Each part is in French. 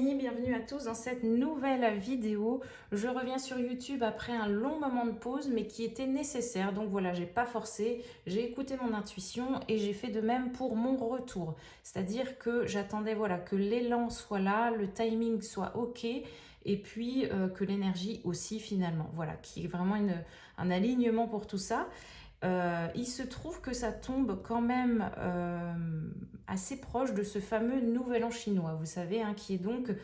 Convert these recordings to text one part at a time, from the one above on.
amis, bienvenue à tous dans cette nouvelle vidéo. Je reviens sur YouTube après un long moment de pause mais qui était nécessaire. Donc voilà, j'ai pas forcé, j'ai écouté mon intuition et j'ai fait de même pour mon retour. C'est-à-dire que j'attendais voilà, que l'élan soit là, le timing soit ok et puis que l'énergie aussi finalement. Voilà, qui est vraiment un alignement pour tout ça. Il se trouve que ça tombe quand même assez proche de ce fameux Nouvel An chinois, vous savez, hein, qui est donc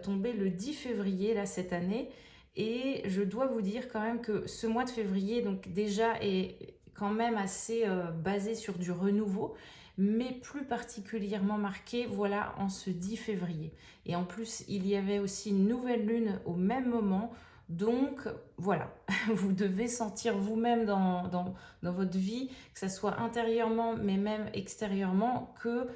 tombé le 10 février là, cette année. Et je dois vous dire quand même que ce mois de février donc déjà est quand même assez basé sur du renouveau, mais plus particulièrement marqué voilà, en ce 10 février. Et en plus, il y avait aussi une nouvelle lune au même moment. Donc voilà, vous devez sentir vous-même dans votre vie, que ce soit intérieurement mais même extérieurement, que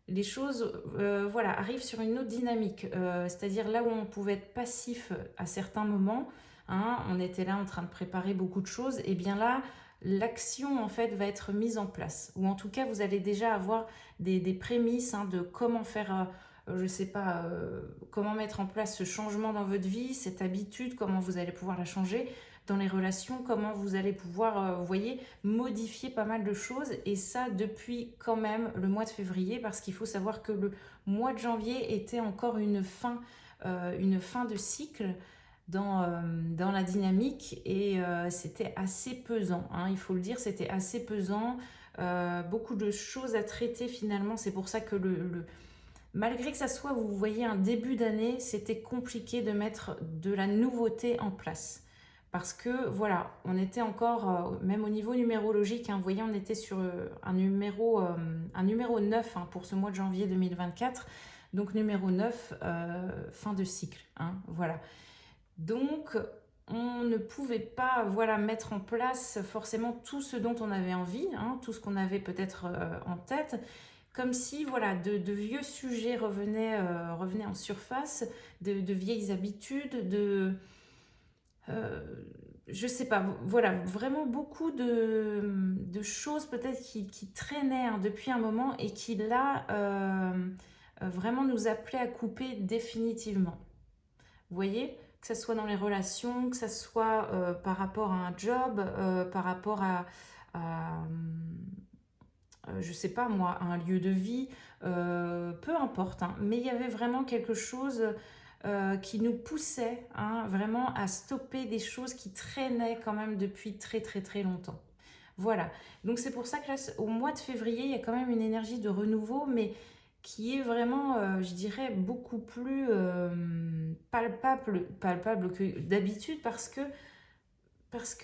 les choses voilà, arrivent sur une autre dynamique. C'est-à-dire là où on pouvait être passif à certains moments, hein, on était là en train de préparer beaucoup de choses, et bien là, l'action en fait va être mise en place. Ou en tout cas, vous allez déjà avoir des prémices hein, de comment faire... je ne sais pas, comment mettre en place ce changement dans votre vie, cette habitude, comment vous allez pouvoir la changer dans les relations, comment vous allez pouvoir, vous voyez, modifier pas mal de choses. Et ça, depuis quand même le mois de février, parce qu'il faut savoir que le mois de janvier était encore une fin de cycle dans la dynamique et c'était assez pesant, hein, il faut le dire, c'était assez pesant. Beaucoup de choses à traiter finalement, c'est pour ça que malgré que ça soit, vous voyez, un début d'année, c'était compliqué de mettre de la nouveauté en place. Parce que, voilà, on était encore, même au niveau numérologique, hein, vous voyez, on était sur un numéro 9 hein, pour ce mois de janvier 2024. Donc, numéro 9, fin de cycle. Hein, voilà. Donc, on ne pouvait pas voilà, mettre en place forcément tout ce dont on avait envie, hein, tout ce qu'on avait peut-être en tête, comme si voilà, de vieux sujets revenaient en surface, de vieilles habitudes, euh, je sais pas, voilà, vraiment beaucoup de choses peut-être qui traînaient hein, depuis un moment et qui là vraiment nous appelaient à couper définitivement. Vous voyez, que ce soit dans les relations, que ce soit par rapport à un job, par rapport à, je sais pas moi, à un lieu de vie, peu importe, hein, mais il y avait vraiment quelque chose qui nous poussait hein, vraiment à stopper des choses qui traînaient quand même depuis très très très longtemps. Voilà, donc c'est pour ça que là, au mois de février, il y a quand même une énergie de renouveau, mais qui est vraiment, je dirais, beaucoup plus palpable que d'habitude parce que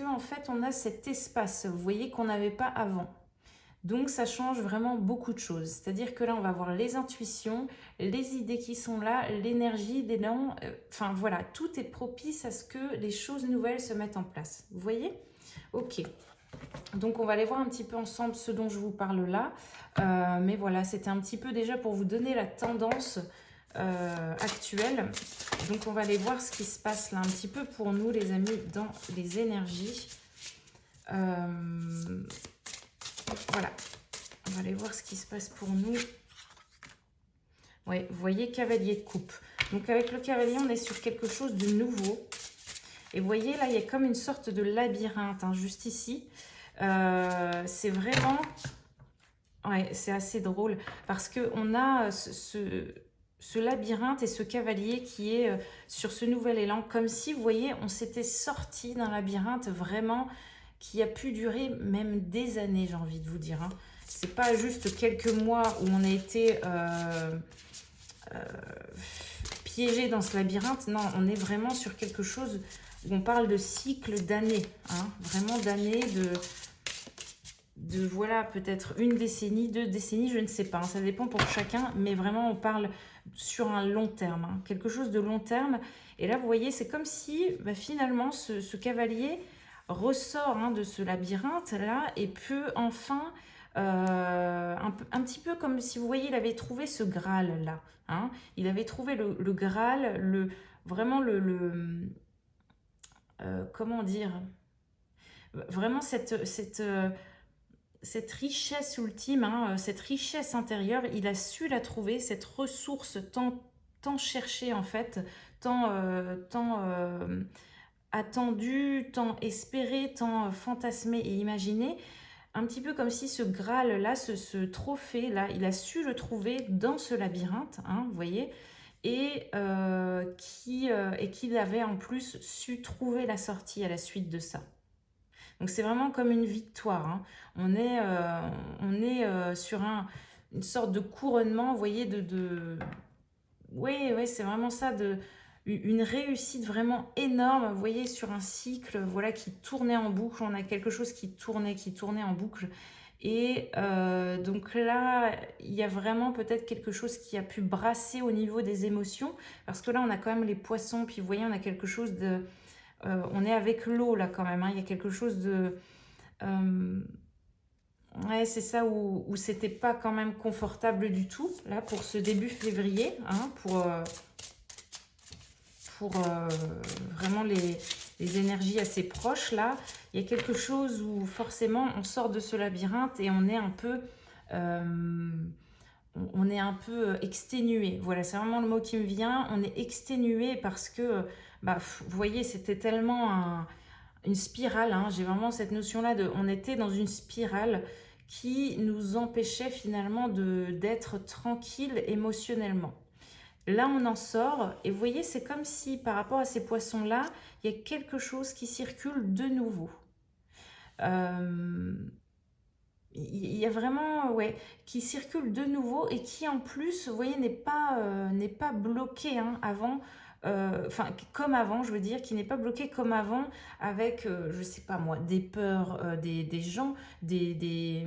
en fait, on a cet espace, vous voyez, qu'on n'avait pas avant. Donc ça change vraiment beaucoup de choses. C'est-à-dire que là, on va voir les intuitions, les idées qui sont là, l'énergie, l'élan. Enfin voilà, tout est propice à ce que les choses nouvelles se mettent en place. Vous voyez? Ok. Donc on va aller voir un petit peu ensemble ce dont je vous parle là. Mais voilà, c'était un petit peu déjà pour vous donner la tendance actuelle. Donc on va aller voir ce qui se passe là un petit peu pour nous les amis dans les énergies. Voilà, on va aller voir ce qui se passe pour nous. Oui, vous voyez, cavalier de coupe. Donc avec le cavalier, on est sur quelque chose de nouveau. Et vous voyez, là, il y a comme une sorte de labyrinthe, hein, juste ici. C'est vraiment... Ouais, c'est assez drôle parce qu'on a ce labyrinthe et ce cavalier qui est sur ce nouvel élan. Comme si, vous voyez, on s'était sorti d'un labyrinthe vraiment qui a pu durer même des années, j'ai envie de vous dire. Hein. C'est pas juste quelques mois où on a été piégé dans ce labyrinthe. Non, on est vraiment sur quelque chose où on parle de cycle d'années. Hein, vraiment d'années, de voilà, peut-être une décennie, 2 décennies, je ne sais pas. Hein, ça dépend pour chacun, mais vraiment, on parle sur un long terme. Hein, quelque chose de long terme. Et là, vous voyez, c'est comme si bah, finalement, ce cavalier ressort hein, de ce labyrinthe-là et peut enfin... un petit peu comme si vous voyez, il avait trouvé ce Graal là. Hein, il avait trouvé le Graal, vraiment comment dire, vraiment cette richesse ultime, hein, cette richesse intérieure, il a su la trouver, cette ressource tant tant cherché en fait, tant attendu, tant espéré, tant fantasmé et imaginé. Un petit peu comme si ce Graal-là, ce trophée-là, il a su le trouver dans ce labyrinthe, hein, vous voyez, et qu'il avait en plus su trouver la sortie à la suite de ça. Donc c'est vraiment comme une victoire, hein. On est sur une sorte de couronnement, vous voyez, Oui, ouais, c'est vraiment ça, une réussite vraiment énorme, vous voyez, sur un cycle, voilà, qui tournait en boucle. On a quelque chose qui tournait en boucle. Et donc là, il y a vraiment peut-être quelque chose qui a pu brasser au niveau des émotions, parce que là, on a quand même les poissons, puis vous voyez, on a quelque chose de... on est avec l'eau, là, quand même, hein. Il y a quelque chose de... ouais, c'est ça où c'était pas quand même confortable du tout, là, pour ce début février, hein, pour vraiment les énergies assez proches, là. Il y a quelque chose où forcément on sort de ce labyrinthe et on est un peu... on est un peu exténué. Voilà, c'est vraiment le mot qui me vient. On est exténué parce que, bah, vous voyez, c'était tellement une spirale, hein. J'ai vraiment cette notion-là de... On était dans une spirale qui nous empêchait finalement d'être tranquille émotionnellement. Là, on en sort et vous voyez, c'est comme si par rapport à ces poissons-là, il y a quelque chose qui circule de nouveau. Il y a vraiment, ouais, qui circule de nouveau et qui en plus, vous voyez, n'est pas bloqué, hein, avant, enfin, comme avant, je veux dire, qui n'est pas bloqué comme avant avec, je sais pas moi, des peurs, des gens, des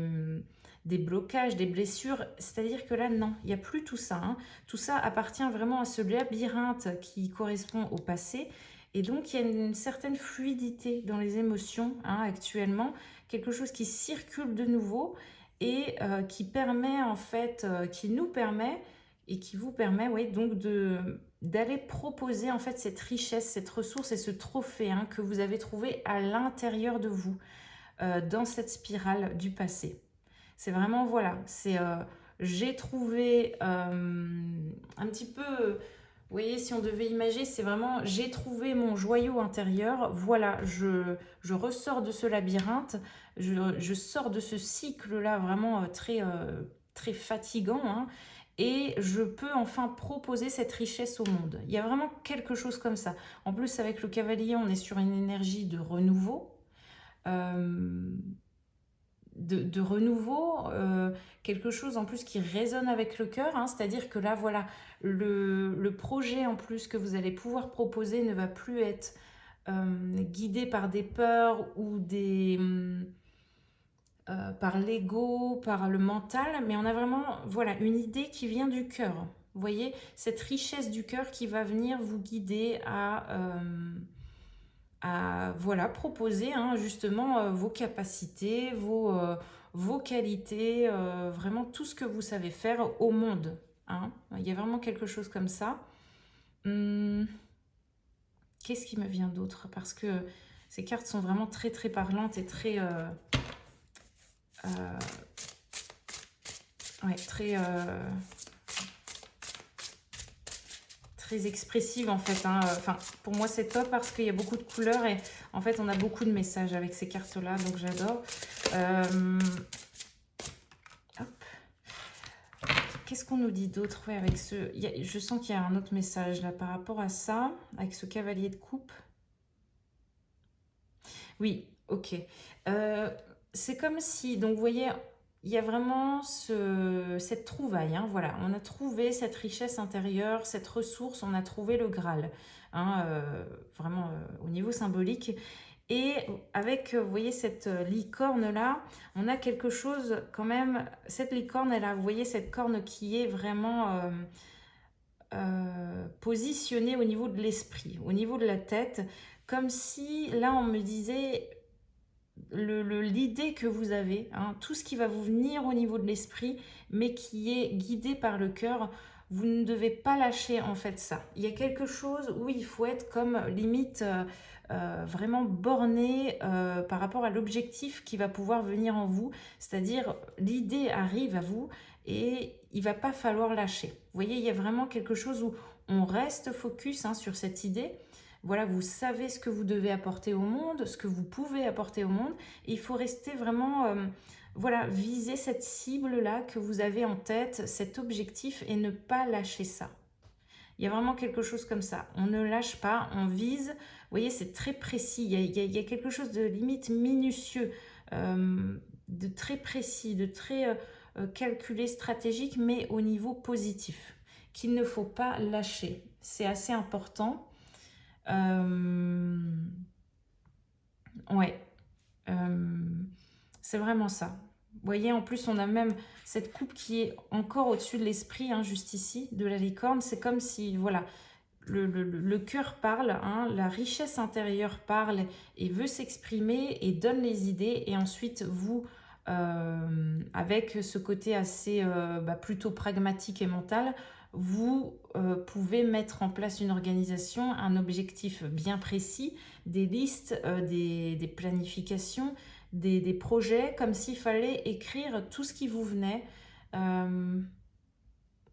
blocages, des blessures. C'est-à-dire que là, non, il n'y a plus tout ça, hein. Tout ça appartient vraiment à ce labyrinthe qui correspond au passé. Et donc, il y a une certaine fluidité dans les émotions, hein, actuellement, quelque chose qui circule de nouveau et qui permet en fait, qui nous permet et qui vous permet, oui, donc d'aller proposer en fait cette richesse, cette ressource et ce trophée, hein, que vous avez trouvé à l'intérieur de vous, dans cette spirale du passé. C'est vraiment, voilà, c'est j'ai trouvé un petit peu... Vous voyez, si on devait imaginer, c'est vraiment j'ai trouvé mon joyau intérieur. Voilà, je ressors de ce labyrinthe, je sors de ce cycle-là vraiment très fatigant, hein, et je peux enfin proposer cette richesse au monde. Il y a vraiment quelque chose comme ça. En plus, avec le cavalier, on est sur une énergie de renouveau. Euh, de renouveau, quelque chose en plus qui résonne avec le cœur, hein, c'est-à-dire que là, voilà, le projet en plus que vous allez pouvoir proposer ne va plus être guidé par des peurs ou par l'ego, par le mental, mais on a vraiment, voilà, une idée qui vient du cœur. Vous voyez, cette richesse du cœur qui va venir vous guider à voilà, proposer, hein, justement, vos capacités, vos qualités, vraiment tout ce que vous savez faire au monde, hein. Il y a vraiment quelque chose comme ça. Qu'est-ce qui me vient d'autre? Parce que ces cartes sont vraiment très très parlantes et très... ouais, très expressive en fait, hein. Enfin, pour moi c'est top parce qu'il y a beaucoup de couleurs et en fait on a beaucoup de messages avec ces cartes là, donc j'adore. Qu'est-ce qu'on nous dit d'autre? Ouais, avec je sens qu'il y a un autre message là par rapport à ça, avec ce cavalier de coupe. Oui, ok. C'est comme si, donc vous voyez, il y a vraiment cette trouvaille, hein, voilà. On a trouvé cette richesse intérieure, cette ressource, on a trouvé le Graal, hein, vraiment au niveau symbolique. Et avec, vous voyez, cette licorne-là, on a quelque chose quand même, cette licorne, elle a, vous voyez, cette corne qui est vraiment positionnée au niveau de l'esprit, au niveau de la tête, comme si, là, on me disait, l'idée que vous avez, hein, tout ce qui va vous venir au niveau de l'esprit, mais qui est guidé par le cœur, vous ne devez pas lâcher en fait ça. Il y a quelque chose où il faut être comme limite vraiment borné par rapport à l'objectif qui va pouvoir venir en vous, c'est-à-dire l'idée arrive à vous et il va pas falloir lâcher. Vous voyez, il y a vraiment quelque chose où on reste focus hein, sur cette idée. Voilà, vous savez ce que vous devez apporter au monde, ce que vous pouvez apporter au monde. Et il faut rester vraiment, voilà, viser cette cible-là que vous avez en tête, cet objectif et ne pas lâcher ça. Il y a vraiment quelque chose comme ça. On ne lâche pas, on vise. Vous voyez, c'est très précis. Il y a quelque chose de limite minutieux, de très précis, de très calculé, stratégique, mais au niveau positif, qu'il ne faut pas lâcher. C'est assez important. Ouais, c'est vraiment ça. Vous voyez, en plus, on a même cette coupe qui est encore au-dessus de l'esprit, hein, juste ici, de la licorne. C'est comme si, voilà, le cœur parle, hein, la richesse intérieure parle et veut s'exprimer et donne les idées. Et ensuite, vous, avec ce côté assez plutôt pragmatique et mental, vous pouvez mettre en place une organisation, un objectif bien précis, des listes, des planifications, des projets, comme s'il fallait écrire tout ce qui vous venait.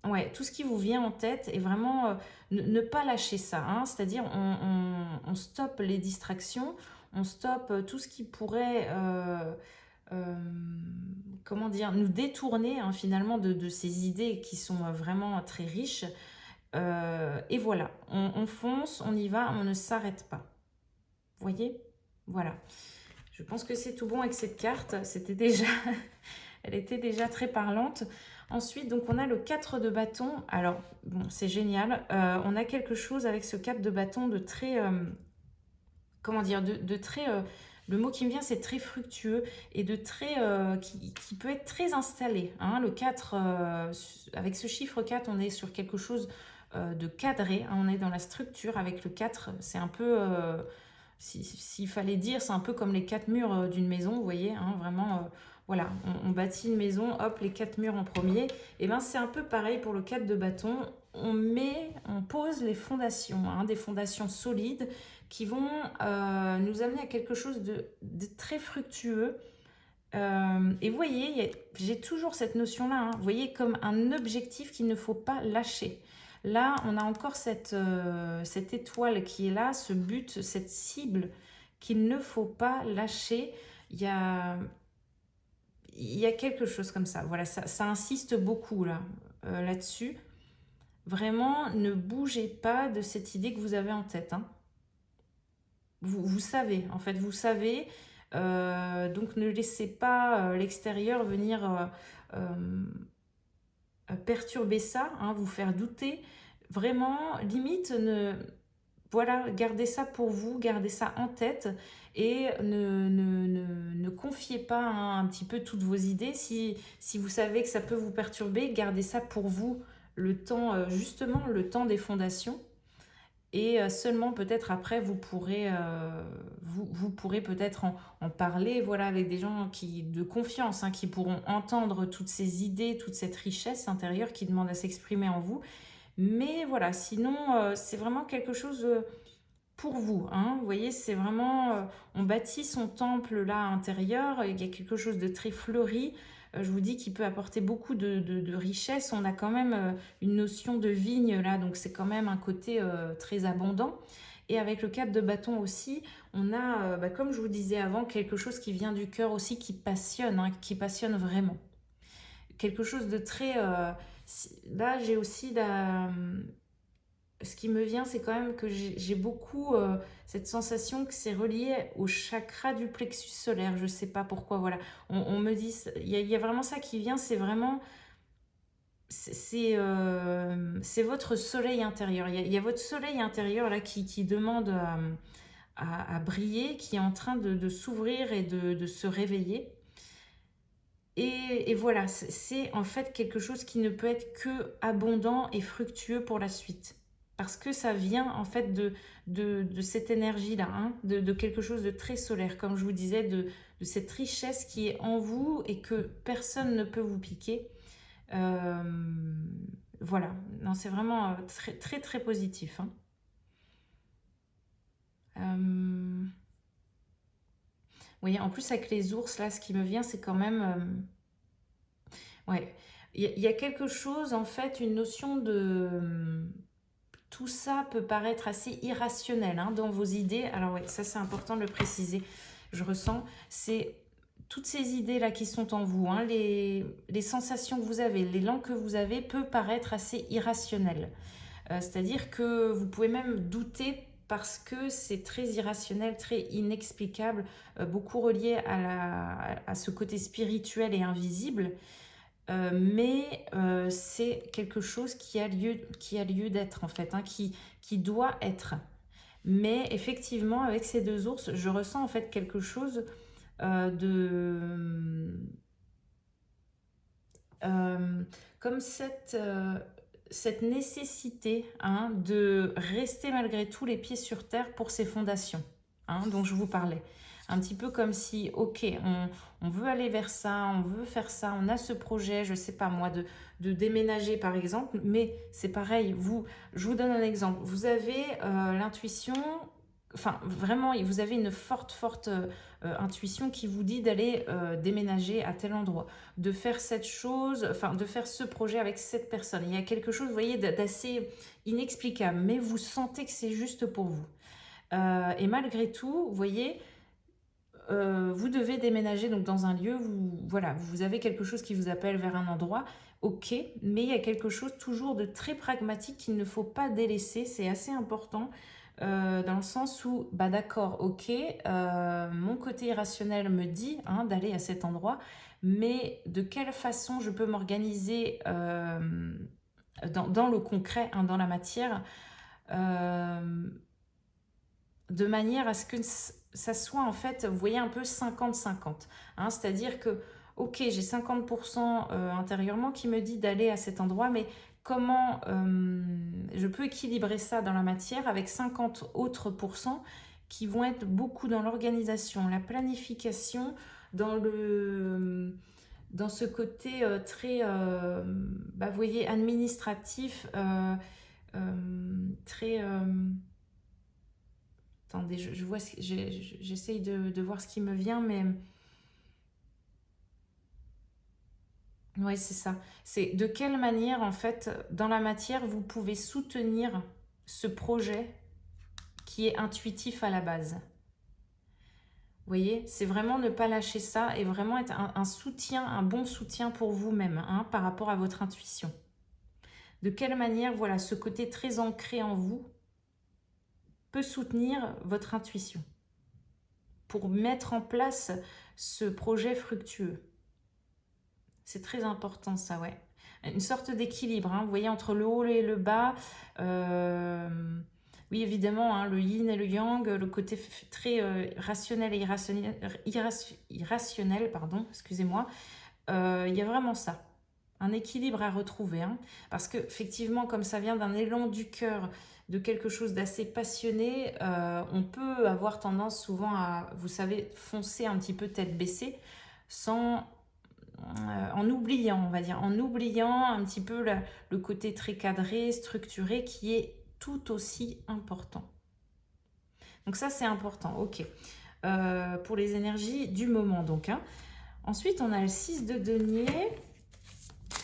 Ouais, tout ce qui vous vient en tête et vraiment ne pas lâcher ça, hein. C'est-à-dire on stoppe les distractions, on stoppe tout ce qui pourrait, comment dire, nous détourner hein, finalement de ces idées qui sont vraiment très riches. Et voilà, on fonce, on y va, on ne s'arrête pas. Vous voyez? Voilà. Je pense que c'est tout bon avec cette carte. C'était déjà, elle était déjà très parlante. Ensuite, donc on a le 4 de bâton. Alors, bon, c'est génial. On a quelque chose avec ce 4 de bâton de très, comment dire, de très, le mot qui me vient, c'est très fructueux et de très, qui peut être très installé, hein. Le 4, avec ce chiffre 4, on est sur quelque chose de cadré, hein. On est dans la structure avec le 4. C'est un peu, s'il fallait dire, c'est un peu comme les 4 murs d'une maison, vous voyez, hein, vraiment, voilà, on bâtit une maison, hop, les 4 murs en premier. Et bien, c'est un peu pareil pour le 4 de bâton. On pose les fondations, hein, des fondations solides qui vont nous amener à quelque chose de très fructueux. Et vous voyez, j'ai toujours cette notion-là, hein, vous voyez, comme un objectif qu'il ne faut pas lâcher. Là, on a encore cette étoile qui est là, ce but, cette cible qu'il ne faut pas lâcher. Il y a quelque chose comme ça. Voilà, ça insiste beaucoup là, là-dessus. Vraiment, ne bougez pas de cette idée que vous avez en tête, hein. Vous savez, en fait, vous savez. Donc, ne laissez pas l'extérieur venir perturber ça, hein, vous faire douter. Vraiment, limite, voilà, gardez ça pour vous, gardez ça en tête et ne confiez pas hein, un petit peu toutes vos idées. Si vous savez que ça peut vous perturber, gardez ça pour vous le temps, justement, le temps des fondations. Et seulement peut-être après, vous pourrez peut-être en parler voilà, avec des gens de confiance, hein, qui pourront entendre toutes ces idées, toute cette richesse intérieure qui demande à s'exprimer en vous. Mais voilà, sinon, c'est vraiment quelque chose pour vous, hein. Vous voyez, c'est vraiment, on bâtit son temple là intérieur, il y a quelque chose de très fleuri. Je vous dis qu'il peut apporter beaucoup de richesse. On a quand même une notion de vigne là, donc c'est quand même un côté très abondant. Et avec le 4 de bâton aussi, on a, comme je vous disais avant, quelque chose qui vient du cœur aussi, qui passionne, hein, qui passionne vraiment. Quelque chose de très... là, j'ai aussi ce qui me vient, c'est quand même que j'ai beaucoup cette sensation que c'est relié au chakra du plexus solaire. Je ne sais pas pourquoi, voilà. On me dit, il y a vraiment ça qui vient, c'est vraiment... C'est votre soleil intérieur. Il y a votre soleil intérieur là qui demande à briller, qui est en train de s'ouvrir et de se réveiller. Et voilà, c'est en fait quelque chose qui ne peut être que abondant et fructueux pour la suite. Parce que ça vient en fait de cette énergie-là, hein, de quelque chose de très solaire, comme je vous disais, de cette richesse qui est en vous et que personne ne peut vous piquer. Voilà, non, c'est vraiment très très très positif, hein. Oui, en plus avec les ours, là, ce qui me vient, c'est quand même... ouais, il y a quelque chose, en fait, une notion tout ça peut paraître assez irrationnel hein, dans vos idées. Alors oui, ça c'est important de le préciser. Je ressens, c'est toutes ces idées-là qui sont en vous, hein, les sensations que vous avez, l'élan que vous avez peut paraître assez irrationnel. C'est-à-dire que vous pouvez même douter parce que c'est très irrationnel, très inexplicable, beaucoup relié à ce côté spirituel et invisible. Mais c'est quelque chose qui a lieu d'être en fait, hein, qui doit être. Mais effectivement, avec ces deux ours, je ressens en fait quelque chose de... comme cette nécessité hein, de rester malgré tout les pieds sur terre pour ces fondations hein, dont je vous parlais. Un petit peu comme si, ok, on veut aller vers ça, on veut faire ça, on a ce projet, je sais pas moi, de déménager par exemple, mais c'est pareil, je vous donne un exemple. Vous avez l'intuition, enfin vraiment, vous avez une forte intuition qui vous dit d'aller déménager à tel endroit, de faire cette chose, enfin de faire ce projet avec cette personne. Il y a quelque chose, vous voyez, d'assez inexplicable, mais vous sentez que c'est juste pour vous. Et malgré tout, vous voyez, vous devez déménager donc dans un lieu, voilà, vous avez quelque chose qui vous appelle vers un endroit, ok, mais il y a quelque chose toujours de très pragmatique qu'il ne faut pas délaisser, c'est assez important. Dans le sens où, bah d'accord, ok, mon côté irrationnel me dit hein, d'aller à cet endroit, mais de quelle façon je peux m'organiser dans le concret, hein, dans la matière, de manière à ce que ça soit en fait, vous voyez, un peu 50-50. Hein, c'est-à-dire que, ok, j'ai 50% intérieurement qui me dit d'aller à cet endroit, mais comment je peux équilibrer ça dans la matière avec 50 autres pourcents qui vont être beaucoup dans l'organisation, la planification, dans ce côté très, bah, vous voyez, administratif, très... attendez, je vois, j'essaye de voir ce qui me vient, mais... Oui, c'est ça. C'est de quelle manière, en fait, dans la matière, vous pouvez soutenir ce projet qui est intuitif à la base. Vous voyez, c'est vraiment ne pas lâcher ça et vraiment être un soutien, un bon soutien pour vous-même hein, par rapport à votre intuition. De quelle manière, voilà, ce côté très ancré en vous peut soutenir votre intuition pour mettre en place ce projet fructueux. C'est très important ça, ouais. Une sorte d'équilibre, hein, vous voyez, entre le haut et le bas. Oui, évidemment, hein, le yin et le yang, le côté très rationnel et irrationnel, pardon, excusez-moi. Il y a vraiment ça, un équilibre à retrouver. Hein, parce qu'effectivement, comme ça vient d'un élan du cœur, de quelque chose d'assez passionné, on peut avoir tendance souvent à, vous savez, foncer un petit peu tête baissée, en oubliant, on va dire, en oubliant un petit peu le côté très cadré, structuré, qui est tout aussi important. Donc ça, c'est important, ok. Pour les énergies du moment, donc. Hein. Ensuite, on a le 6 de denier.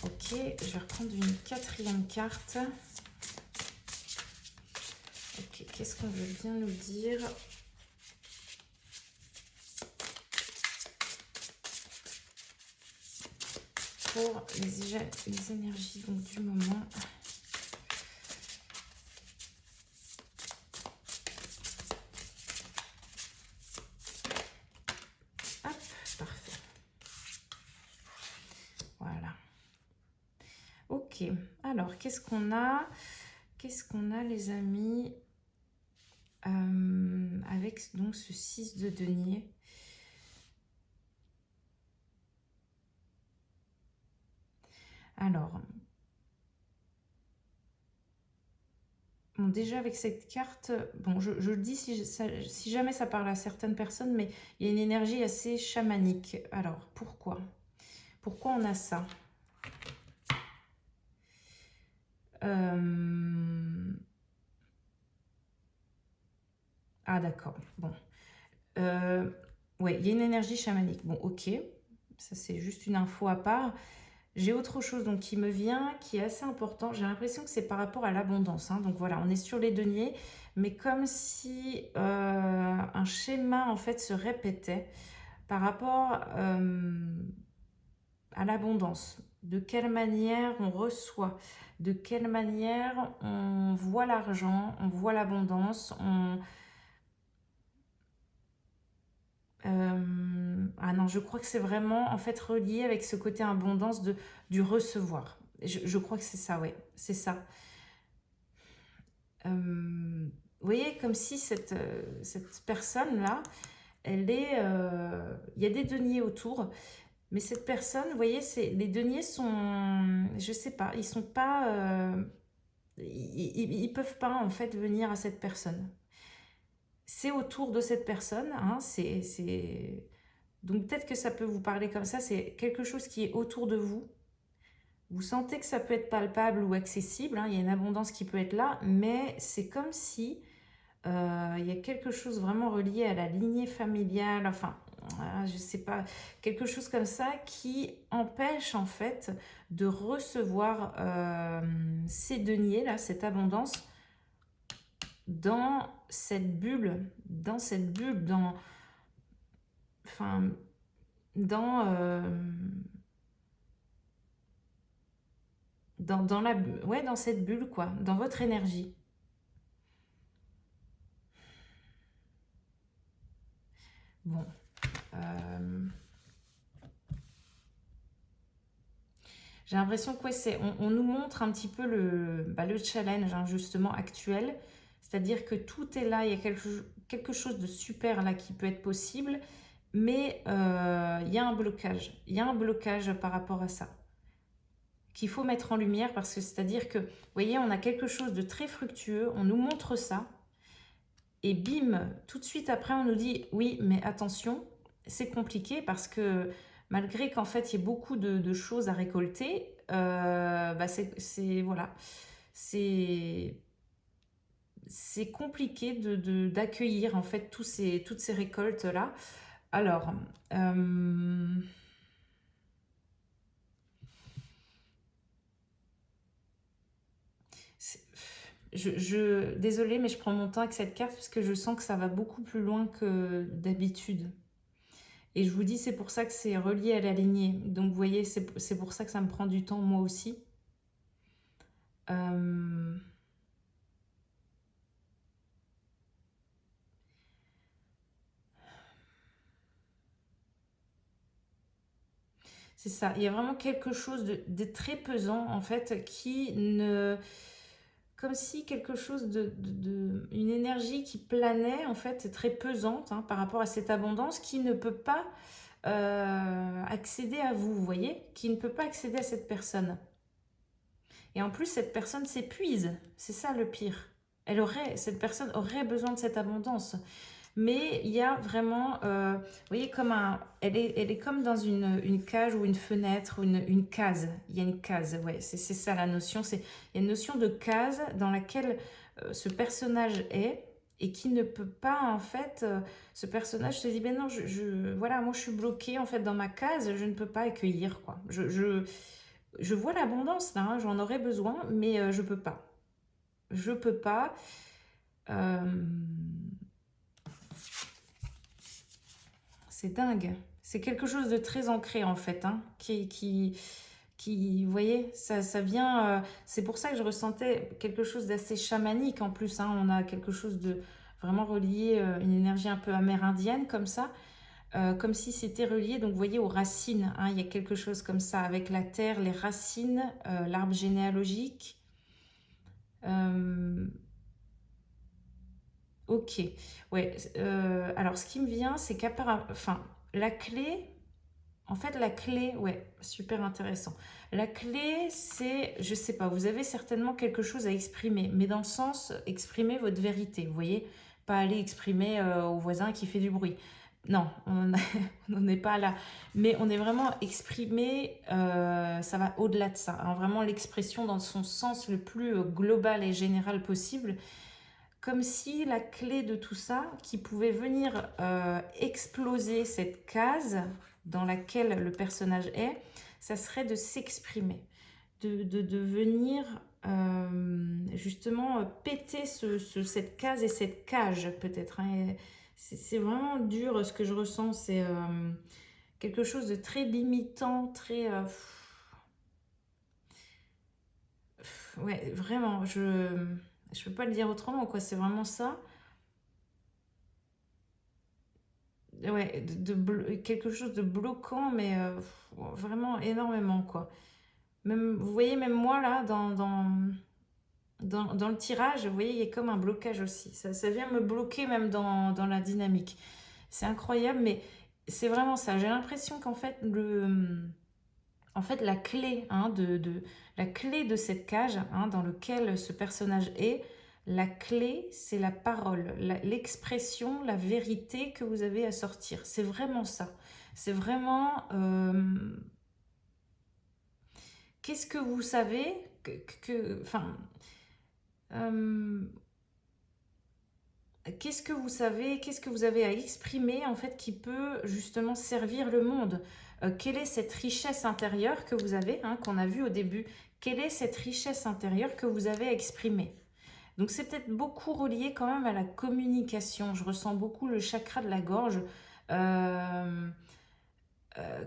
Ok, je vais reprendre une quatrième carte. Ok, qu'est-ce qu'on veut bien nous dire ? Pour les énergies donc, du moment. Hop, parfait. Voilà. Ok, alors qu'est-ce qu'on a ? Qu'est-ce qu'on a les amis avec donc ce 6 de denier ? Alors, bon, déjà avec cette carte, bon, je le dis si jamais ça parle à certaines personnes, mais il y a une énergie assez chamanique. Alors, pourquoi ? Pourquoi on a ça ? Ah d'accord, bon. Ouais, il y a une énergie chamanique. Bon, ok, ça c'est juste une info à part. J'ai autre chose donc qui me vient, qui est assez important. J'ai l'impression que c'est par rapport à l'abondance, hein. Donc voilà, on est sur les deniers, mais comme si un schéma en fait se répétait par rapport à l'abondance. De quelle manière on reçoit, de quelle manière on voit l'argent, on voit l'abondance, ah non, je crois que c'est vraiment en fait relié avec ce côté abondance du recevoir. Je crois que c'est ça, ouais, c'est ça. Vous voyez, comme si cette personne-là, elle est... Il y a des deniers autour, mais cette personne, vous voyez, les deniers sont... Je sais pas, ils sont pas... ils peuvent pas en fait venir à cette personne. C'est autour de cette personne, hein, donc peut-être que ça peut vous parler comme ça, c'est quelque chose qui est autour de vous. Vous sentez que ça peut être palpable ou accessible, hein, il y a une abondance qui peut être là, mais c'est comme si il y a quelque chose vraiment relié à la lignée familiale, enfin, je sais pas, quelque chose comme ça qui empêche en fait de recevoir ces deniers là, cette abondance dans cette bulle, enfin, ouais, dans cette bulle quoi, dans votre énergie. Bon. J'ai l'impression que ouais, on nous montre un petit peu le challenge hein, justement actuel. C'est-à-dire que tout est là, il y a quelque chose de super là qui peut être possible, mais il y a un blocage. Il y a un blocage par rapport à ça qu'il faut mettre en lumière parce que c'est-à-dire que, vous voyez, on a quelque chose de très fructueux, on nous montre ça, et bim, tout de suite après on nous dit oui, mais attention, c'est compliqué parce que malgré qu'en fait il y ait beaucoup de choses à récolter, voilà, c'est compliqué d'accueillir en fait toutes ces récoltes là. Alors, désolée, mais je prends mon temps avec cette carte parce que je sens que ça va beaucoup plus loin que d'habitude. Et je vous dis, c'est pour ça que c'est relié à la lignée. Donc, vous voyez, c'est pour ça que ça me prend du temps, moi aussi. C'est ça. Il y a vraiment quelque chose de très pesant, en fait, qui ne... Comme si quelque chose une énergie qui planait, en fait, très pesante hein, par rapport à cette abondance qui ne peut pas accéder à vous, vous voyez, qui ne peut pas accéder à cette personne. Et en plus, cette personne s'épuise. C'est ça le pire. Cette personne aurait besoin de cette abondance. Mais il y a vraiment, vous voyez, elle est comme dans une cage ou une fenêtre ou une case. Il y a une case, ouais, c'est ça la notion. Il y a une notion de case dans laquelle ce personnage est et qui ne peut pas, en fait, ce personnage se dit, ben non, voilà, moi je suis bloquée en fait dans ma case, je ne peux pas accueillir, quoi. Je vois l'abondance là, hein, j'en aurais besoin, mais je peux pas. Je peux pas. C'est dingue. C'est quelque chose de très ancré en fait, hein, vous voyez, ça vient. C'est pour ça que je ressentais quelque chose d'assez chamanique en plus. Hein, on a quelque chose de vraiment relié, une énergie un peu amérindienne comme ça, comme si c'était relié. Donc vous voyez aux racines. Hein, il y a quelque chose comme ça avec la terre, les racines, l'arbre généalogique. Ok, ouais. Alors, ce qui me vient, c'est enfin, la clé, en fait, la clé, ouais, super intéressant. La clé, c'est, je sais pas, vous avez certainement quelque chose à exprimer, mais dans le sens, exprimer votre vérité, vous voyez, pas aller exprimer au voisin qui fait du bruit. Non, on n'en est pas là. Mais on est vraiment exprimé, ça va au-delà de ça. Hein, vraiment l'expression dans son sens le plus global et général possible. Comme si la clé de tout ça, qui pouvait venir exploser cette case dans laquelle le personnage est, ça serait de s'exprimer, de venir justement péter cette case et cette cage peut-être, hein. C'est vraiment dur ce que je ressens, c'est quelque chose de très limitant, très... ouais, vraiment, je peux pas le dire autrement, quoi, c'est vraiment ça. Ouais, quelque chose de bloquant, mais vraiment énormément, quoi. Même, vous voyez, même moi, là, dans le tirage, vous voyez, il y a comme un blocage aussi. Ça vient me bloquer même dans la dynamique. C'est incroyable, mais c'est vraiment ça. J'ai l'impression qu'en fait, en fait, la clé, hein, la clé de cette cage, hein, dans laquelle ce personnage est, la clé, c'est la parole, l'expression, la vérité que vous avez à sortir. C'est vraiment ça. C'est vraiment... qu'est-ce que vous savez enfin, euh, qu'est-ce que vous savez, qu'est-ce que vous avez à exprimer en fait qui peut justement servir le monde? Quelle est cette richesse intérieure que vous avez, hein, qu'on a vu au début? Quelle est cette richesse intérieure que vous avez à exprimer? Donc c'est peut-être beaucoup relié quand même à la communication. Je ressens beaucoup le chakra de la gorge, euh,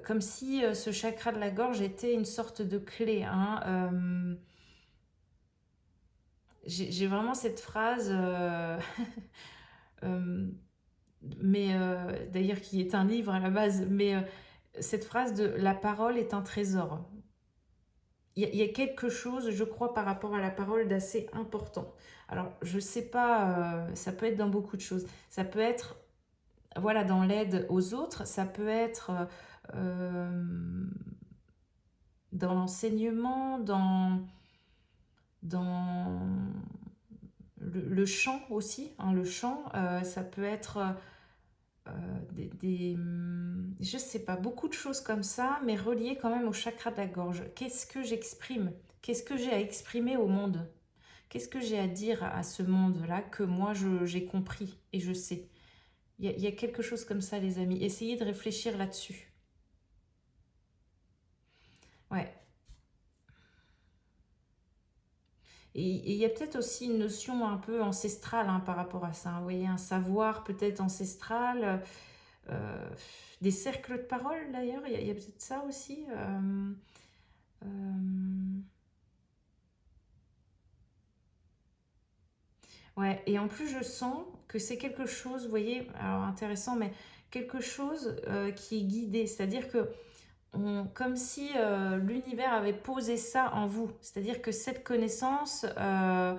comme si ce chakra de la gorge était une sorte de clé, hein. J'ai vraiment cette phrase, euh, mais d'ailleurs qui est un livre à la base, mais cette phrase de la parole est un trésor. Il y a quelque chose, je crois, par rapport à la parole d'assez important. Alors, je sais pas, ça peut être dans beaucoup de choses. Ça peut être, voilà, dans l'aide aux autres, ça peut être dans l'enseignement, dans le chant aussi, hein, le chant, ça peut être je sais pas, beaucoup de choses comme ça, mais reliées quand même au chakra de la gorge. Qu'est-ce que j'exprime? Qu'est-ce que j'ai à exprimer au monde? Qu'est-ce que j'ai à dire à ce monde-là que moi j'ai compris et je sais? Il y a quelque chose comme ça, les amis. Essayez de réfléchir là-dessus. Ouais. Et il y a peut-être aussi une notion un peu ancestrale, hein, par rapport à ça, hein. Vous voyez, un savoir peut-être ancestral, euh, des cercles de parole d'ailleurs, il y a peut-être ça aussi. Euh, Ouais, et en plus je sens que c'est quelque chose, vous voyez, alors intéressant, mais quelque chose qui est guidé, c'est-à-dire que comme si l'univers avait posé ça en vous, c'est-à-dire que cette connaissance, elle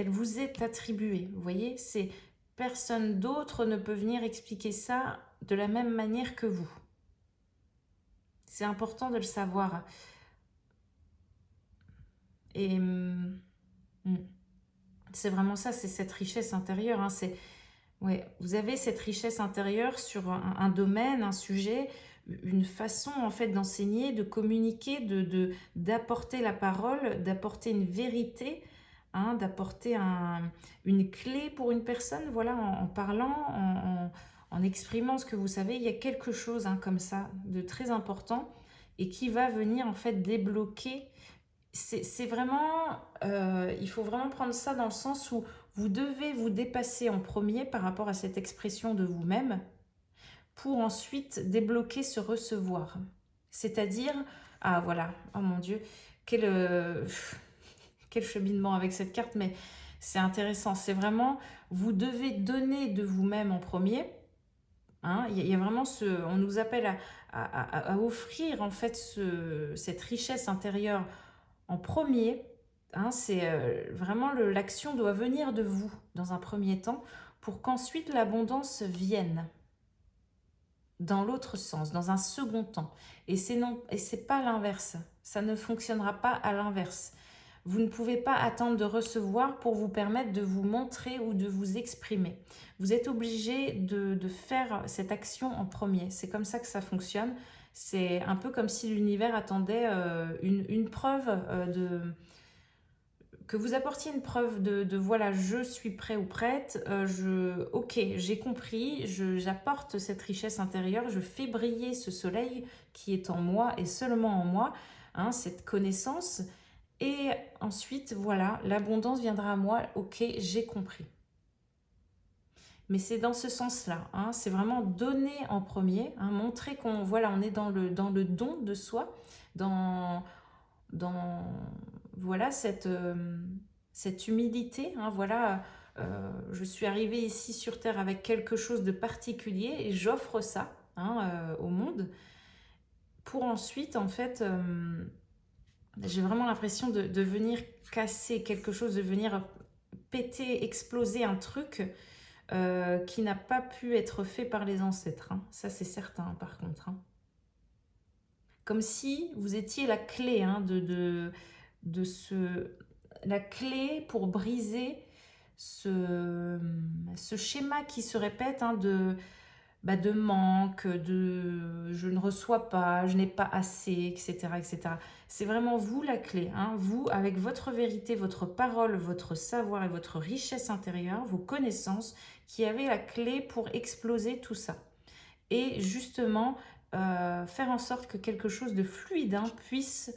vous est attribuée, vous voyez, c'est personne d'autre ne peut venir expliquer ça de la même manière que vous. C'est important de le savoir. Et c'est vraiment ça, c'est cette richesse intérieure, hein, c'est... Ouais, vous avez cette richesse intérieure sur un domaine, un sujet, une façon en fait d'enseigner, de communiquer, d'apporter la parole, d'apporter une vérité, hein, d'apporter une clé pour une personne, voilà, en parlant, en exprimant ce que vous savez. Il y a quelque chose, hein, comme ça de très important et qui va venir en fait débloquer. C'est vraiment, il faut vraiment prendre ça dans le sens où vous devez vous dépasser en premier par rapport à cette expression de vous-même pour ensuite débloquer ce recevoir. C'est-à-dire, ah voilà, oh mon Dieu, quel, quel cheminement avec cette carte, mais c'est intéressant. C'est vraiment, vous devez donner de vous-même en premier. Hein, il y a vraiment on nous appelle à offrir en fait cette richesse intérieure en premier, hein, c'est vraiment l'action doit venir de vous dans un premier temps pour qu'ensuite l'abondance vienne dans l'autre sens, dans un second temps. Et c'est pas l'inverse. Ça ne fonctionnera pas à l'inverse. Vous ne pouvez pas attendre de recevoir pour vous permettre de vous montrer ou de vous exprimer. Vous êtes obligé de faire cette action en premier. C'est comme ça que ça fonctionne. C'est un peu comme si l'univers attendait une preuve que vous apportiez une preuve voilà, je suis prêt ou prête, ok, j'ai compris, j'apporte cette richesse intérieure, je fais briller ce soleil qui est en moi et seulement en moi, hein, cette connaissance. Et ensuite, voilà, l'abondance viendra à moi, ok, j'ai compris. Mais c'est dans ce sens-là, hein, c'est vraiment donner en premier, hein, montrer qu'on voilà, on est dans le don de soi, dans voilà cette humilité, hein, voilà, je suis arrivée ici sur Terre avec quelque chose de particulier et j'offre ça, hein, au monde pour ensuite, en fait, j'ai vraiment l'impression de venir casser quelque chose, de venir péter, exploser un truc qui n'a pas pu être fait par les ancêtres, hein. Ça, c'est certain, par contre, hein. Comme si vous étiez la clé, hein, de la clé pour briser ce schéma qui se répète, hein, de manque, de je ne reçois pas, je n'ai pas assez, etc., etc. C'est vraiment vous la clé, hein, vous avec votre vérité, votre parole, votre savoir et votre richesse intérieure, vos connaissances, qui avez la clé pour exploser tout ça. Et justement, faire en sorte que quelque chose de fluide, hein, puisse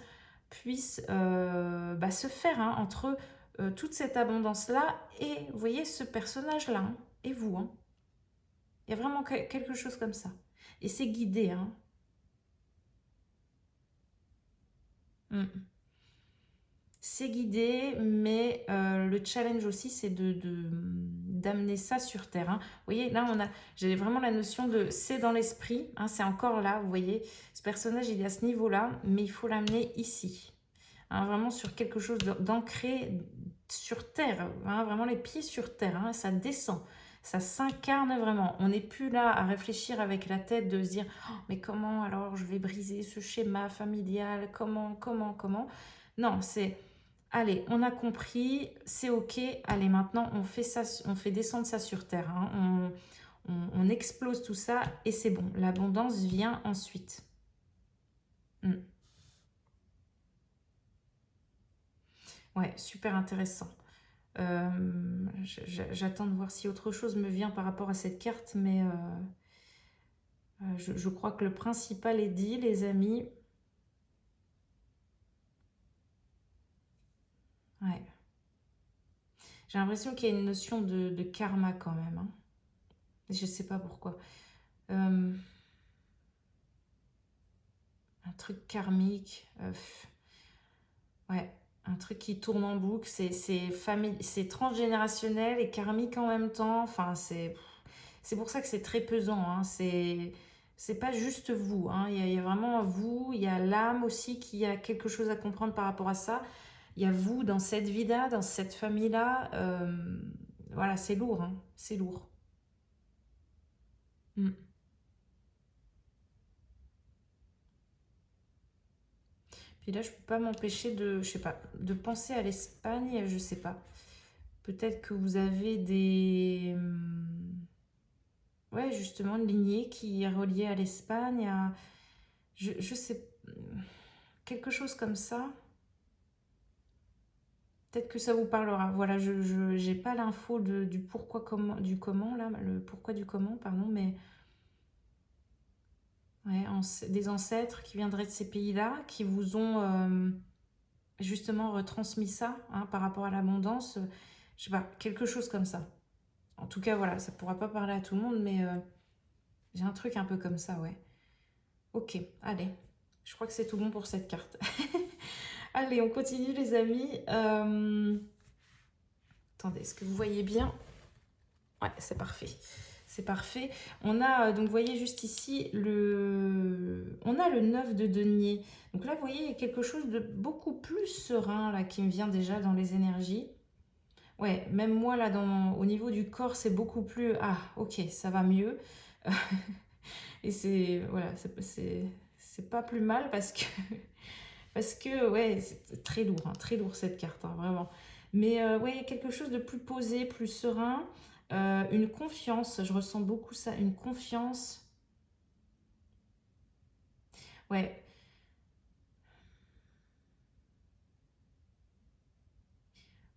se faire, hein, entre toute cette abondance-là et, vous voyez, ce personnage-là, hein, et vous, hein. Il y a vraiment quelque chose comme ça. Et c'est guidé, hein. Mm. C'est guidé, mais le challenge aussi, c'est d'amener ça sur Terre, hein. Vous voyez, là, j'ai vraiment la notion de c'est dans l'esprit, hein, c'est encore là, vous voyez. Ce personnage, il est à ce niveau-là, mais il faut l'amener ici, hein, vraiment sur quelque chose d'ancré sur Terre, hein, vraiment les pieds sur Terre, hein, ça descend. Ça s'incarne vraiment. On n'est plus là à réfléchir avec la tête de se dire oh, mais comment alors je vais briser ce schéma familial, comment. Non, c'est allez, on a compris, c'est ok. Allez, maintenant on fait ça, on fait descendre ça sur terre, hein. On explose tout ça et c'est bon. L'abondance vient ensuite. Mm. Ouais, super intéressant. J'attends de voir si autre chose me vient par rapport à cette carte, mais je crois que le principal est dit, les amis. Ouais. J'ai l'impression qu'il y a une notion de karma quand même, hein. Je sais pas pourquoi. Un truc karmique. Ouais, un truc qui tourne en boucle. C'est transgénérationnel et karmique en même temps. Enfin, c'est pour ça que c'est très pesant, hein. C'est pas juste vous, hein. Il y a vraiment vous, il y a l'âme aussi qui a quelque chose à comprendre par rapport à ça. Il y a vous dans cette vie-là, dans cette famille-là. Voilà, c'est lourd, hein. C'est lourd. Mm. Puis là, je peux pas m'empêcher je sais pas, de penser à l'Espagne, je sais pas. Peut-être que vous avez ouais, justement, une lignée qui est reliée à l'Espagne, je sais, quelque chose comme ça. Peut-être que ça vous parlera. Voilà, je j'ai pas l'info du pourquoi, comment, du comment, là, le pourquoi du comment, pardon, mais ouais, des ancêtres qui viendraient de ces pays-là, qui vous ont justement retransmis ça, hein, par rapport à l'abondance. Je sais pas, quelque chose comme ça. En tout cas, voilà, ça pourra pas parler à tout le monde, mais j'ai un truc un peu comme ça, ouais. Ok, allez. Je crois que c'est tout bon pour cette carte. Allez, on continue les amis. Attendez, est-ce que vous voyez bien? Ouais, c'est parfait. C'est parfait. On a, donc vous voyez juste ici, on a le 9 de denier. Donc là, vous voyez, il y a quelque chose de beaucoup plus serein là, qui me vient déjà dans les énergies. Ouais, même moi, là, au niveau du corps, c'est beaucoup plus... Ah, ok, ça va mieux. Et c'est... Voilà, c'est pas plus mal parce que... Parce que, ouais, c'est très lourd cette carte, hein, vraiment. Mais, ouais, il y a quelque chose de plus posé, plus serein. Une confiance, je ressens beaucoup ça, une confiance. Ouais,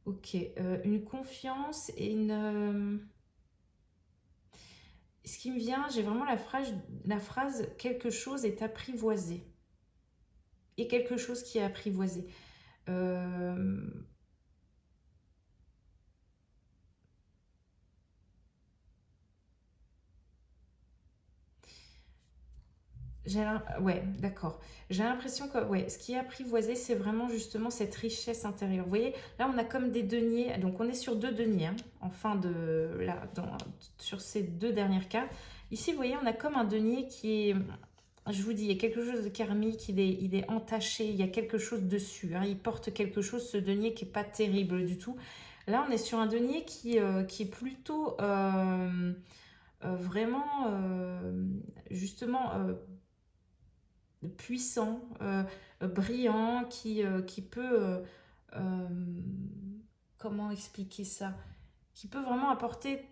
Ok, une confiance et une... ce qui me vient, j'ai vraiment la phrase quelque chose est apprivoisé. Et quelque chose qui est apprivoisé. Euh, ouais, d'accord. J'ai l'impression que ouais, ce qui est apprivoisé, c'est vraiment justement cette richesse intérieure. Vous voyez, là, on a comme des deniers. Donc, on est sur deux deniers, hein, en fin de... Là, sur ces deux dernières cartes. Ici, vous voyez, on a comme un denier qui est... Je vous dis, il y a quelque chose de karmique, il est entaché, il y a quelque chose dessus, hein, il porte quelque chose, ce denier qui n'est pas terrible du tout. Là, on est sur un denier qui est plutôt vraiment, justement, puissant, brillant, qui peut... euh, comment expliquer ça? Qui peut vraiment apporter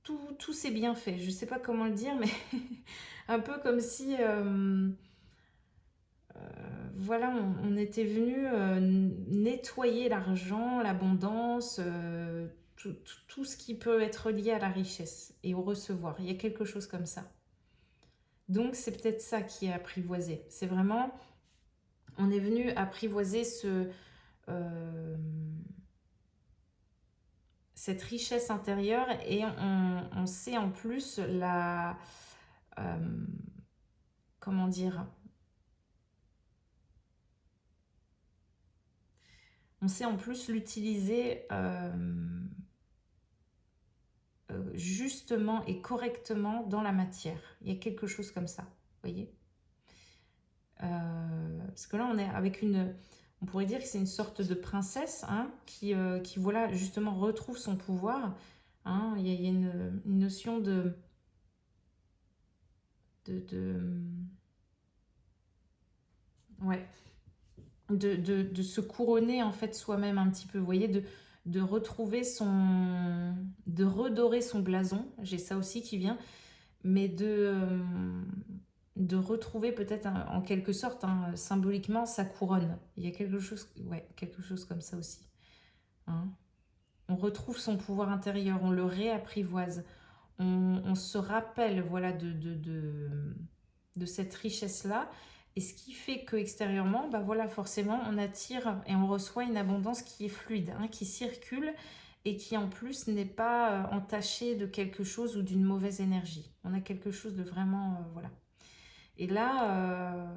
tous ses bienfaits. Je ne sais pas comment le dire, mais un peu comme si... voilà, on était venu nettoyer l'argent, l'abondance, tout ce qui peut être lié à la richesse et au recevoir. Il y a quelque chose comme ça. Donc c'est peut-être ça qui est apprivoisé. C'est vraiment, on est venu apprivoiser cette richesse intérieure et on sait en plus euh, comment dire, on sait en plus l'utiliser justement et correctement dans la matière. Il y a quelque chose comme ça, vous voyez. Parce que là, on est avec on pourrait dire que c'est une sorte de princesse, hein, qui, voilà, justement retrouve son pouvoir. Hein. Il y a une notion de ouais, de se couronner en fait soi-même un petit peu, vous voyez, de retrouver de redorer son blason, j'ai ça aussi qui vient, mais de retrouver peut-être en quelque sorte, hein, symboliquement, sa couronne. Il y a quelque chose, ouais, quelque chose comme ça aussi. Hein. On retrouve son pouvoir intérieur, on le réapprivoise, on se rappelle, voilà, de cette richesse-là. Et ce qui fait que extérieurement, bah voilà, forcément, on attire et on reçoit une abondance qui est fluide, hein, qui circule et qui en plus n'est pas entachée de quelque chose ou d'une mauvaise énergie. On a quelque chose de vraiment, voilà. Et là,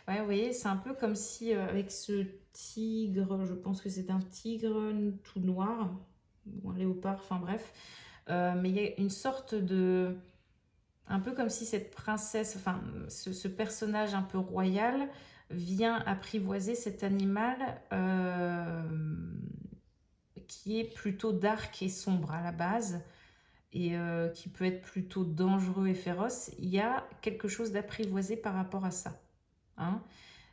ouais, vous voyez, c'est un peu comme si avec ce tigre, je pense que c'est un tigre tout noir, ou un léopard, enfin bref, mais il y a une sorte de... Un peu comme si cette princesse, enfin ce personnage un peu royal vient apprivoiser cet animal qui est plutôt dark et sombre à la base et qui peut être plutôt dangereux et féroce. Il y a quelque chose d'apprivoisé par rapport à ça. Hein.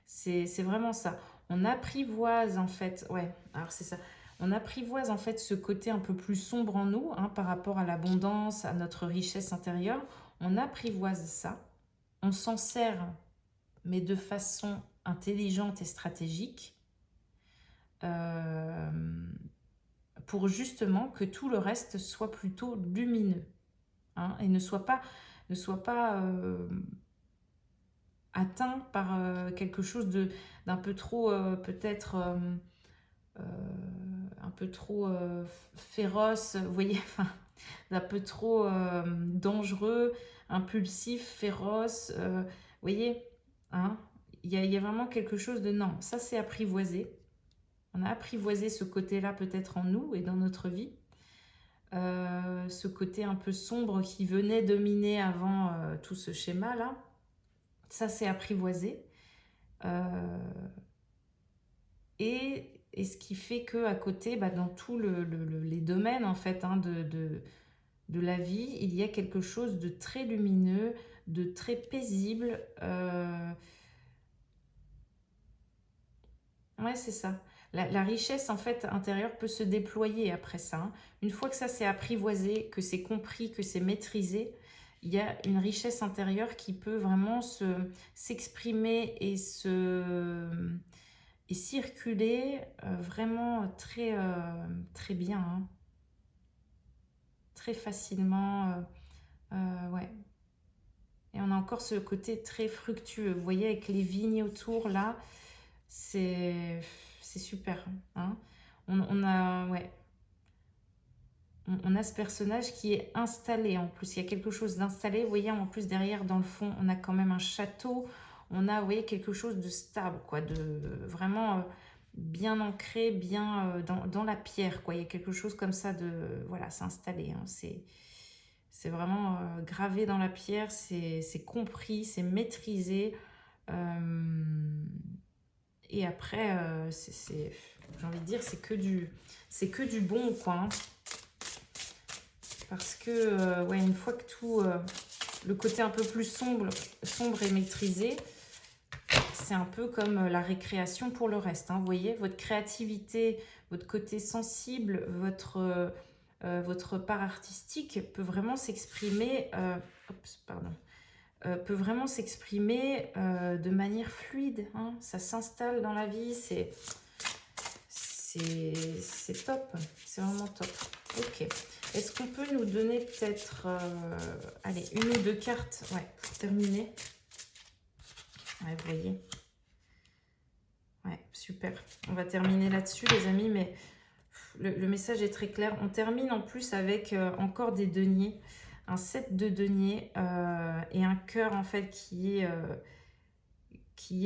C'est vraiment ça. On apprivoise en fait, ouais, alors c'est ça. On apprivoise en fait ce côté un peu plus sombre en nous, hein, par rapport à l'abondance, à notre richesse intérieure. On apprivoise ça. On s'en sert, mais de façon intelligente et stratégique, euh, pour justement que tout le reste soit plutôt lumineux, hein, et ne soit pas atteint par quelque chose d'un peu trop peut-être euh, un peu trop féroce, vous voyez, enfin, d'un peu trop dangereux, impulsif, féroce, vous voyez, hein, il y a vraiment quelque chose de non, ça c'est apprivoisé. On a apprivoisé ce côté-là peut-être en nous et dans notre vie. Ce côté un peu sombre qui venait dominer avant tout ce schéma-là, ça c'est apprivoisé. Et ce qui fait que à côté, bah, dans tous les domaines en fait, hein, de la vie, il y a quelque chose de très lumineux, de très paisible. Ouais, c'est ça. La richesse en fait intérieure peut se déployer après ça. Hein. Une fois que ça c'est apprivoisé, que c'est compris, que c'est maîtrisé, il y a une richesse intérieure qui peut vraiment s'exprimer et circuler vraiment très bien, hein, très facilement. Ouais. Et on a encore ce côté très fructueux. Vous voyez, avec les vignes autour, là, c'est super, hein. On a, ouais, on a ce personnage qui est installé en plus. Il y a quelque chose d'installé. Vous voyez, en plus, derrière, dans le fond, on a quand même un château. On a, vous voyez, quelque chose de stable, quoi, de vraiment bien ancré, bien dans la pierre, quoi. Il y a quelque chose comme ça de... Voilà, c'est installé, hein. C'est vraiment gravé dans la pierre, c'est compris, c'est maîtrisé. Et après, j'ai envie de dire, c'est que du bon, quoi, hein. Parce que, ouais, une fois que tout, le côté un peu plus sombre est maîtrisé, c'est un peu comme la récréation pour le reste, hein. Vous voyez, votre créativité, votre côté sensible, votre part artistique peut vraiment s'exprimer, peut vraiment s'exprimer de manière fluide, hein. Ça s'installe dans la vie, c'est top, c'est vraiment top. Ok. Est-ce qu'on peut nous donner peut-être, allez, une ou deux cartes, ouais, pour terminer. Ouais, vous voyez. Ouais, super. On va terminer là-dessus, les amis, mais le message est très clair. On termine en plus avec encore des deniers, un set de deniers et un cœur, en fait, qui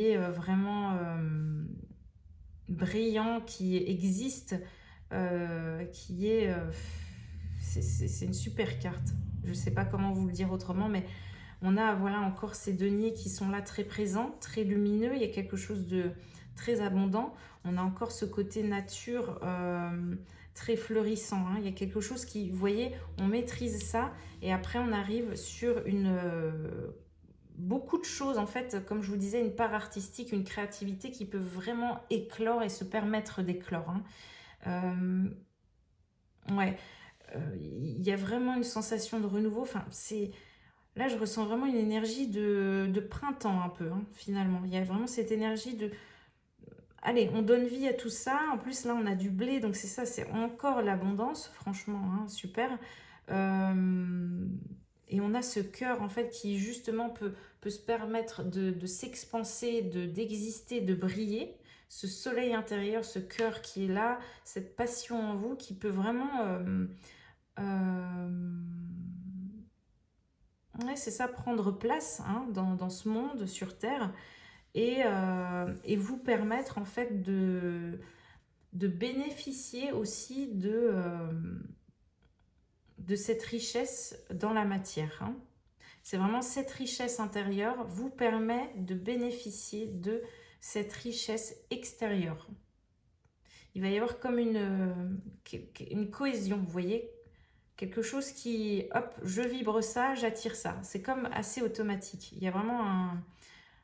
est vraiment brillant, qui existe, qui est... c'est une super carte. Je ne sais pas comment vous le dire autrement, mais on a voilà encore ces deniers qui sont là très présents, très lumineux. Il y a quelque chose de très abondant. On a encore ce côté nature très fleurissant, hein. Il y a quelque chose qui, vous voyez, on maîtrise ça et après on arrive sur beaucoup de choses, en fait, comme je vous disais, une part artistique, une créativité qui peut vraiment éclore et se permettre d'éclore, hein. Ouais, il y a vraiment une sensation de renouveau. Enfin, là, je ressens vraiment une énergie de printemps un peu, hein, finalement. Il y a vraiment cette énergie de... Allez, on donne vie à tout ça. En plus, là, on a du blé, donc c'est ça, c'est encore l'abondance, franchement, hein, super. Et on a ce cœur, en fait, qui justement peut se permettre de s'expanser, d'exister, de briller. Ce soleil intérieur, ce cœur qui est là, cette passion en vous qui peut vraiment... euh, ouais, c'est ça, prendre place, hein, dans ce monde, sur Terre, et vous permettre en fait de bénéficier aussi de cette richesse dans la matière, hein. C'est vraiment cette richesse intérieure vous permet de bénéficier de cette richesse extérieure. Il va y avoir comme une cohésion, vous voyez, quelque chose qui, hop, je vibre ça, j'attire ça. C'est comme assez automatique. Il y a vraiment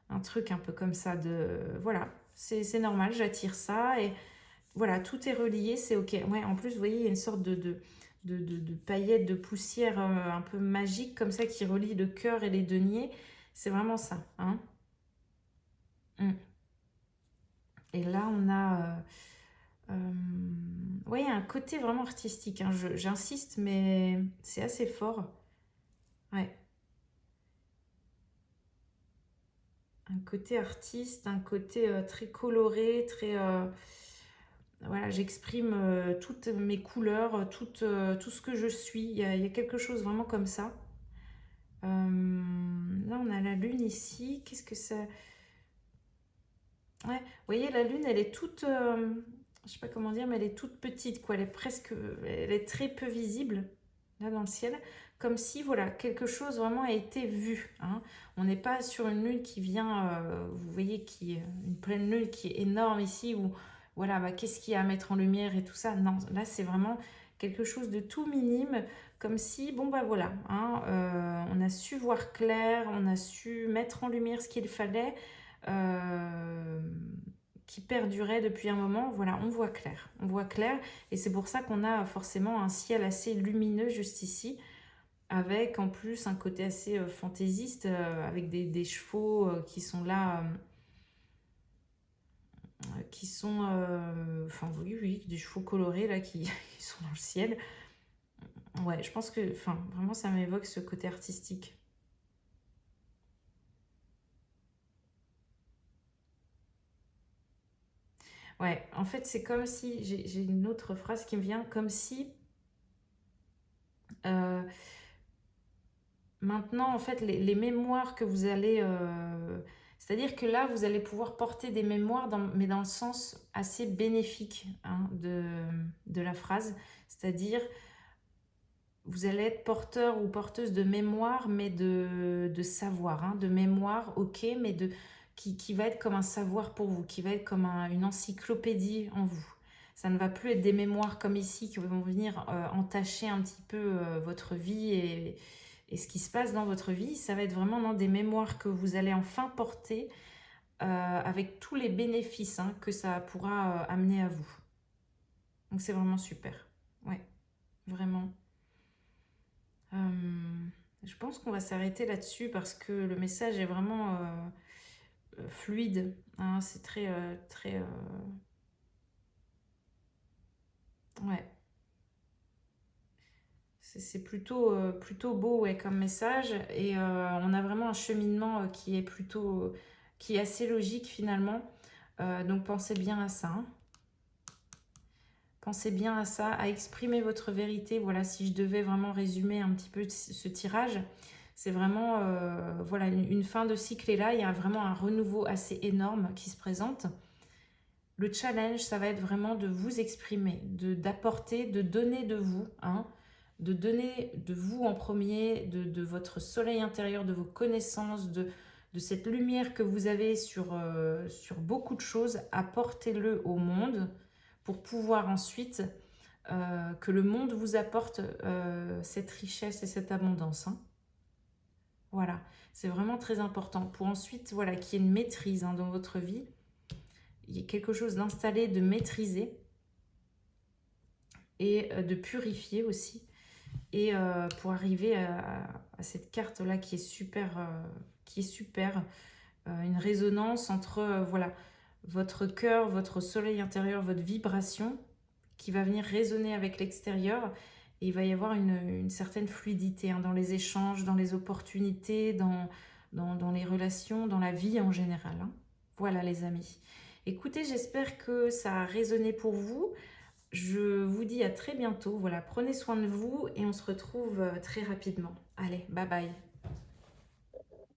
un truc un peu comme ça de... Voilà, c'est normal, j'attire ça. Et voilà, tout est relié, c'est ok. Ouais, en plus, vous voyez, il y a une sorte de paillettes, de poussière un peu magique comme ça qui relie le cœur et les deniers. C'est vraiment ça, hein. Mm. Et là, on a... ouais, il y a un côté vraiment artistique, hein. J'insiste, mais c'est assez fort. Ouais. Un côté artiste, un côté très coloré, très... voilà, j'exprime toutes mes couleurs, tout ce que je suis. Il y a quelque chose vraiment comme ça. Là, on a la lune ici. Qu'est-ce que ça... Ouais, vous voyez, la lune, elle est toute... je sais pas comment dire, mais elle est toute petite, quoi. Elle est presque... Elle est très peu visible, là, dans le ciel. Comme si, voilà, quelque chose vraiment a été vu, hein. On n'est pas sur une lune qui vient... vous voyez, une pleine lune qui est énorme ici, où, voilà, bah, qu'est-ce qu'il y a à mettre en lumière et tout ça. Non, là, c'est vraiment quelque chose de tout minime, comme si, bon, bah voilà, hein, on a su voir clair, on a su mettre en lumière ce qu'il fallait, euh, qui perdurait depuis un moment. Voilà, on voit clair, et c'est pour ça qu'on a forcément un ciel assez lumineux juste ici, avec en plus un côté assez fantaisiste, avec des chevaux qui sont là, qui sont, enfin oui, oui, des chevaux colorés là qui, qui sont dans le ciel. Ouais, je pense que, enfin, vraiment, ça m'évoque ce côté artistique. Ouais, en fait, c'est comme si, j'ai une autre phrase qui me vient, comme si euh, maintenant, en fait, les mémoires que vous allez... c'est-à-dire que là, vous allez pouvoir porter des mémoires, mais dans le sens assez bénéfique, hein, de la phrase. C'est-à-dire, vous allez être porteur ou porteuse de mémoire, mais de savoir, hein, de mémoire, ok, mais qui va être comme un savoir pour vous, qui va être comme une encyclopédie en vous. Ça ne va plus être des mémoires comme ici qui vont venir entacher un petit peu votre vie et ce qui se passe dans votre vie. Ça va être vraiment dans des mémoires que vous allez enfin porter avec tous les bénéfices, hein, que ça pourra amener à vous. Donc c'est vraiment super. Ouais, vraiment. Je pense qu'on va s'arrêter là-dessus parce que le message est vraiment fluide, hein, c'est très, ouais, c'est plutôt, plutôt beau, ouais, comme message. Et on a vraiment un cheminement qui est plutôt, qui est assez logique finalement. Donc pensez bien à ça, hein. Pensez bien à ça, à exprimer votre vérité. Voilà, si je devais vraiment résumer un petit peu ce tirage, c'est vraiment voilà, une fin de cycle est là. Il y a vraiment un renouveau assez énorme qui se présente. Le challenge, ça va être vraiment de vous exprimer, d'apporter, de donner de vous, hein, de donner de vous en premier, de votre soleil intérieur, de vos connaissances, de cette lumière que vous avez sur beaucoup de choses. Apportez-le au monde pour pouvoir ensuite que le monde vous apporte cette richesse et cette abondance, hein. Voilà, c'est vraiment très important pour ensuite, voilà, qu'il y ait une maîtrise, hein, dans votre vie. Il y a quelque chose d'installé, de maîtrisé et de purifier aussi. Et pour arriver à cette carte-là qui est super, une résonance entre voilà, votre cœur, votre soleil intérieur, votre vibration qui va venir résonner avec l'extérieur. Et il va y avoir une certaine fluidité, hein, dans les échanges, dans les opportunités, dans les relations, dans la vie en général, hein. Voilà les amis. Écoutez, j'espère que ça a résonné pour vous. Je vous dis à très bientôt. Voilà, prenez soin de vous et on se retrouve très rapidement. Allez, bye bye.